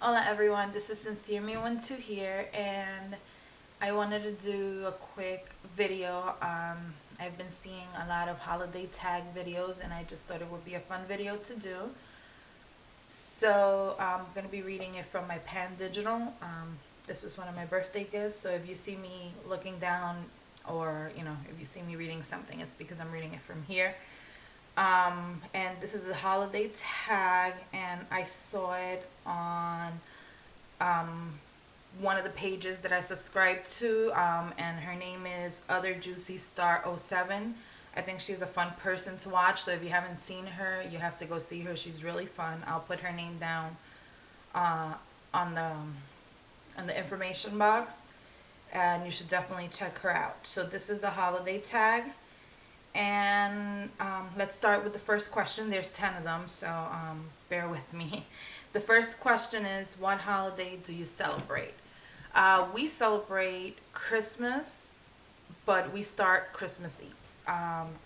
Hola everyone, this is Sincere Me One Two here, and I wanted to do a quick video. I've been seeing a lot of holiday tag videos, and I just thought it would be a fun video to do. So I'm gonna be reading it from my Pan Digital. This is one of my birthday gifts, so if you see me looking down, or if you see me reading something, it's because I'm reading it from here. And this is a holiday tag, and I saw it on um, one of the pages that I subscribe to, and her name is Other Juicy Star '07. I think she's a fun person to watch, so if you haven't seen her, you have to go see her. She's really fun. I'll put her name down uh, on the information box, and you should definitely check her out. So this is the holiday tag. And let's start with the first question. There's 10 of them, so bear with me. The first question is, what holiday do you celebrate? We celebrate Christmas, but we start Christmas Eve.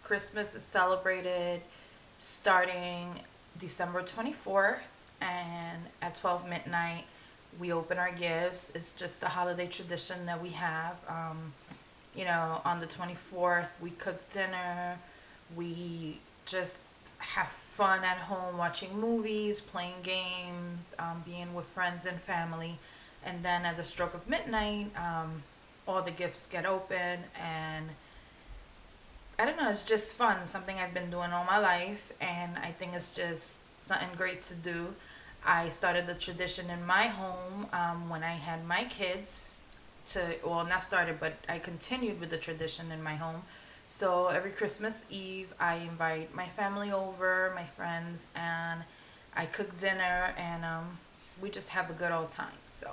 Christmas is celebrated starting December 24th, and at 12 midnight, we open our gifts. It's just a holiday tradition that we have. On the 24th, we cook dinner. We just have fun at home watching movies, playing games, being with friends and family. And then at the stroke of midnight, all the gifts get open. And I don't know, it's just fun. Something I've been doing all my life. And I think it's just something great to do. I started the tradition in my home when I had my kids well, not started, but I continued with the tradition in my home. So every Christmas Eve, I invite my family over, my friends, and I cook dinner, and we just have a good old time. So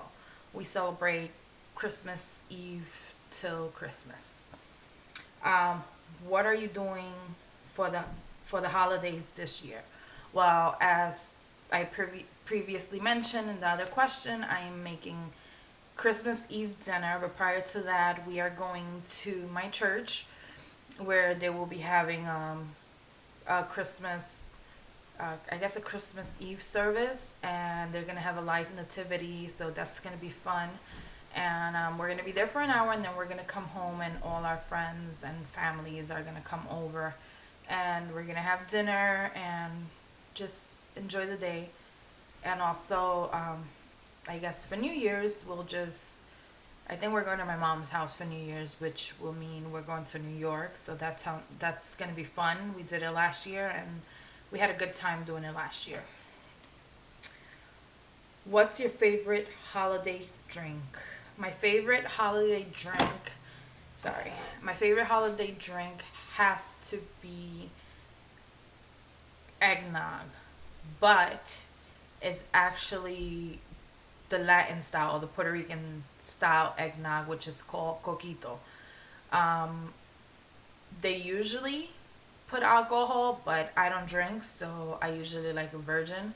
we celebrate Christmas Eve till Christmas. Um, what are you doing for the holidays this year? Well, as I previously mentioned in the other question, I am making Christmas Eve dinner, but prior to that, we are going to my church where they will be having a Christmas, I guess a Christmas Eve service, and they're gonna have a live nativity, so that's gonna be fun. And we're gonna be there for an hour, and then we're gonna come home, and all our friends and families are gonna come over, and we're gonna have dinner and just enjoy the day. And also, I guess for New Year's, I think we're going to my mom's house for New Year's, which will mean we're going to New York. So that's going to be fun. We did it last year, and we had a good time doing it last year. What's your favorite holiday drink? My favorite holiday drink, sorry, my favorite holiday drink has to be eggnog, but it's actually the Latin style or the Puerto Rican style eggnog, which is called coquito. Um, they usually put alcohol, but I don't drink, so I usually like a virgin.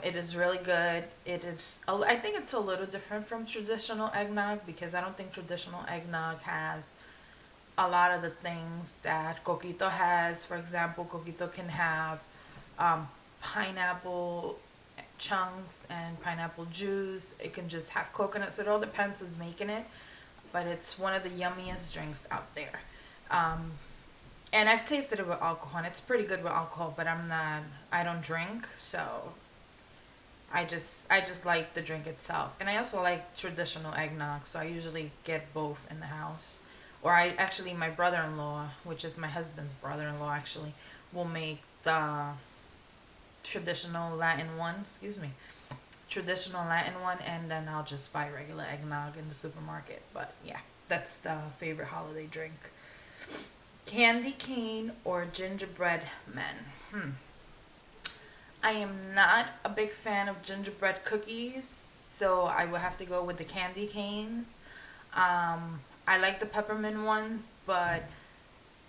It is really good. I think it's a little different from traditional eggnog because I don't think traditional eggnog has a lot of the things that coquito has. For example, coquito can have um, pineapple chunks and pineapple juice. It can just have coconuts. It all depends who's making it, but it's one of the yummiest drinks out there. Um, and I've tasted it with alcohol, and it's pretty good with alcohol. But I don't drink, so I just like the drink itself. And I also like traditional eggnog, so I usually get both in the house. Or my brother-in-law, which is my husband's brother-in-law, actually will make the traditional Latin one, excuse me, traditional Latin one, and then I'll just buy regular eggnog in the supermarket. But yeah, that's the favorite holiday drink. Candy cane or gingerbread men? I am not a big fan of gingerbread cookies, so I will have to go with the candy canes. I like the peppermint ones, but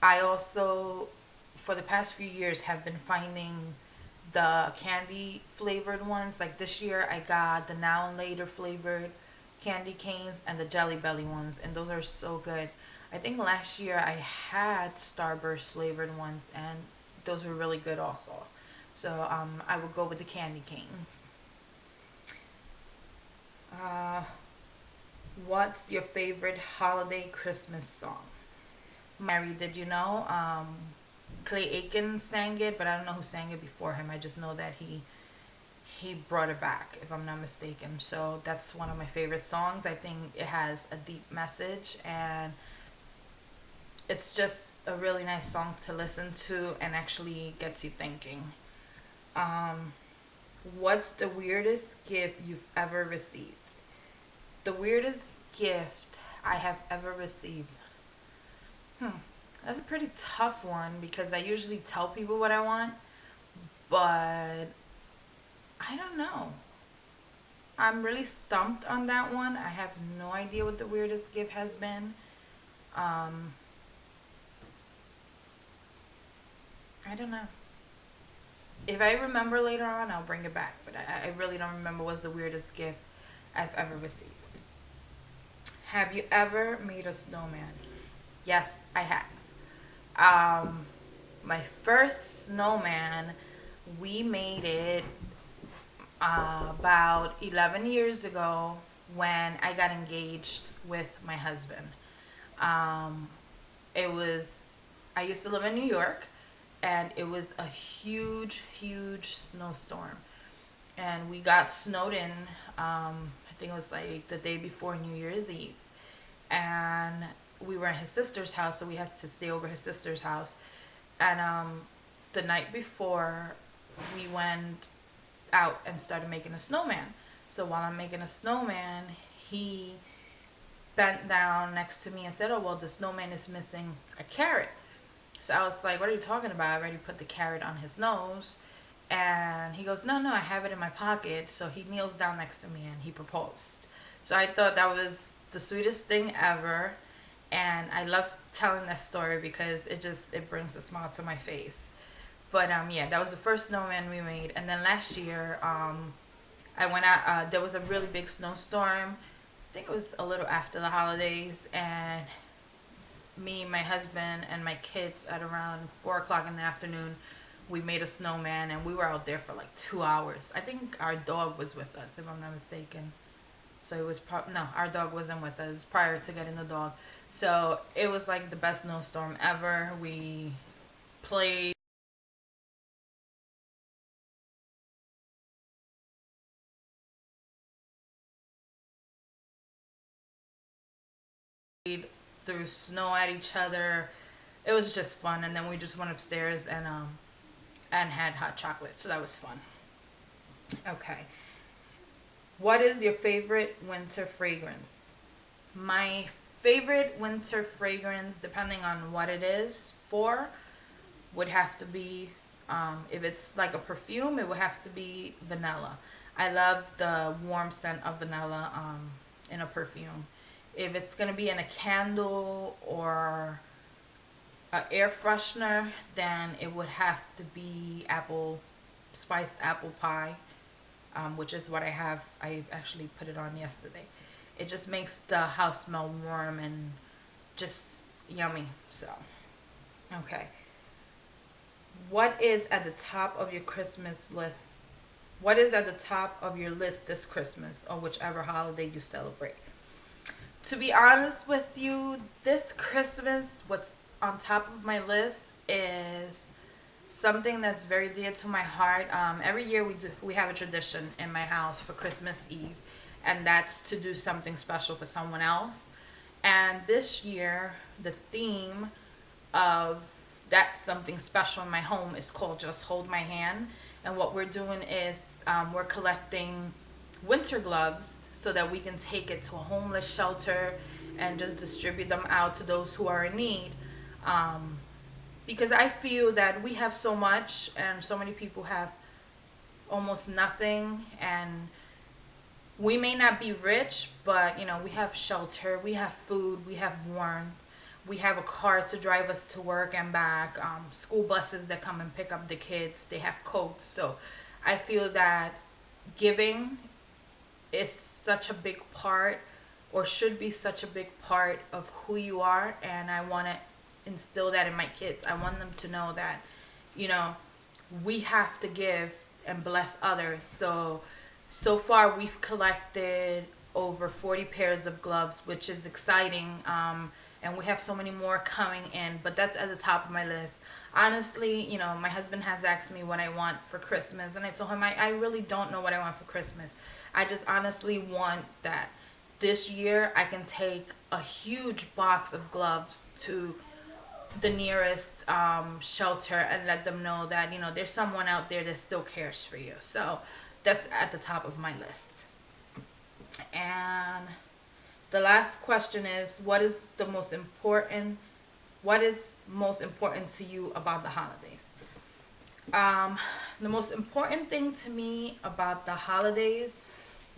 I also, for the past few years, have been finding the candy flavored ones. Like this year, I got the Now and Later flavored candy canes and the Jelly Belly ones, and those are so good. I think last year I had Starburst flavored ones, and those were really good also. So I would go with the candy canes. Uh, what's your favorite holiday Christmas song? Mary, did you know? Clay Aiken sang it, but I don't know who sang it before him. I just know that he brought it back, if I'm not mistaken. So that's one of my favorite songs. I think it has a deep message, and it's just a really nice song to listen to and actually gets you thinking. Um, what's the weirdest gift you've ever received? The weirdest gift I have ever received. Hmm. That's a pretty tough one because I usually tell people what I want, but I don't know. I'm really stumped on that one. I have no idea what the weirdest gift has been. Um, I don't know. If I remember later on, I'll bring it back. But I really don't remember what's the weirdest gift I've ever received. Have you ever made a snowman? Yes, I have. Um, my first snowman, we made it about 11 years ago when I got engaged with my husband. Um, it was, I used to live in New York, and it was a huge, huge snowstorm. And we got snowed in, I think it was like the day before New Year's Eve. And we were at his sister's house, so we had to stay over his sister's house. And the night before, we went out and started making a snowman. So while I'm making a snowman, he bent down next to me and said, "Oh, well, the snowman is missing a carrot." So I was like, "What are you talking about? I already put the carrot on his nose." And he goes, "No, no, I have it in my pocket." So he kneels down next to me and he proposed. So I thought that was the sweetest thing ever. And I love telling that story because it brings a smile to my face. But yeah, that was the first snowman we made. And then last year, I went out. There was a really big snowstorm. I think it was a little after the holidays, and me, my husband, and my kids at around 4 o'clock in the afternoon, we made a snowman, and we were out there for like 2 hours. I think our dog was with us, if I'm not mistaken. So it was no, our dog wasn't with us prior to getting the dog. So it was like the best snowstorm ever. We played threw snow at each other. It was just fun, and then we just went upstairs and had hot chocolate. So that was fun. Okay. What is your favorite winter fragrance? My favorite winter fragrance, depending on what it is for, would have to be, if it's like a perfume, it would have to be vanilla. I love the warm scent of vanilla in a perfume. If it's gonna be in a candle or a air freshener, then it would have to be spiced apple pie, which is what I have. I actually put it on yesterday. It just makes the house smell warm and just yummy. So, okay. What is at the top of your Christmas list? What is at the top of your list this Christmas or whichever holiday you celebrate? To be honest with you, this Christmas, what's on top of my list is something that's very dear to my heart. Every year we have a tradition in my house for Christmas Eve, and that's to do something special for someone else. And this year, the theme of that something special in my home is called Just Hold My Hand. And what we're doing is we're collecting winter gloves so that we can take it to a homeless shelter and just distribute them out to those who are in need. Um, because I feel that we have so much and so many people have almost nothing, and we may not be rich, but we have shelter, we have food, we have warmth, we have a car to drive us to work and back, school buses that come and pick up the kids, they have coats. So I feel that giving is such a big part, or should be such a big part of who you are, and I want to instill that in my kids. I want them to know that you know we have to give and bless others. So far we've collected over 40 pairs of gloves, which is exciting. And we have so many more coming in, but that's at the top of my list. Honestly, you know, my husband has asked me what I want for Christmas, and I told him I really don't know what I want for Christmas. I just honestly want that this year I can take a huge box of gloves to the nearest shelter and let them know that, you know, there's someone out there that still cares for you. So that's at the top of my list. And the last question is, what is most important to you about the holidays? The most important thing to me about the holidays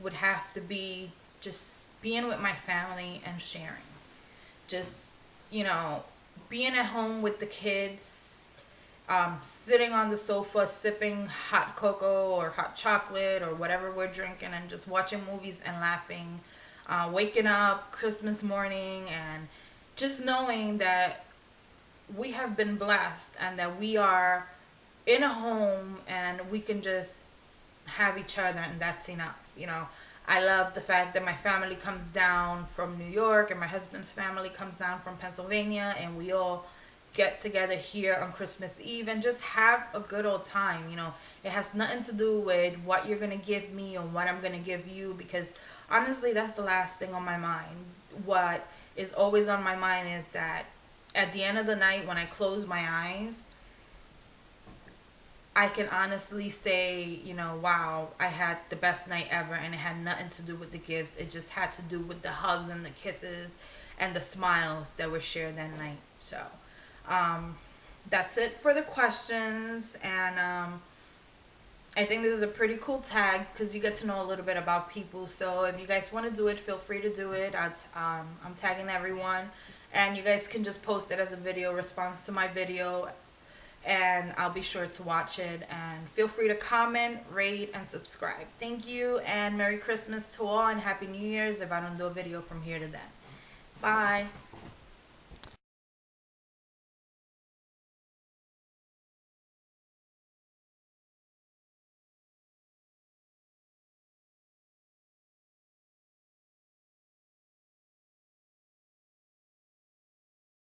would have to be just being with my family and sharing. Just, you know, being at home with the kids, sitting on the sofa sipping hot cocoa or hot chocolate or whatever we're drinking, and just watching movies and laughing, waking up Christmas morning and just knowing that we have been blessed and that we are in a home and we can just have each other, and that's enough. You know, I love the fact that my family comes down from New York and my husband's family comes down from Pennsylvania, and we all get together here on Christmas Eve and just have a good old time. You know, it has nothing to do with what you're going to give me or what I'm going to give you, because honestly, that's the last thing on my mind. What is always on my mind is that at the end of the night, when I close my eyes, I can honestly say, you know, wow, I had the best night ever, and it had nothing to do with the gifts. It just had to do with the hugs and the kisses and the smiles that were shared that night. So, that's it for the questions, and I think this is a pretty cool tag because you get to know a little bit about people. So if you guys want to do it, feel free to do it. I'm tagging everyone, and you guys can just post it as a video response to my video, and I'll be sure to watch it. And feel free to comment, rate, and subscribe. Thank you, and Merry Christmas to all, and Happy New Year's if I don't do a video from here to then. Bye.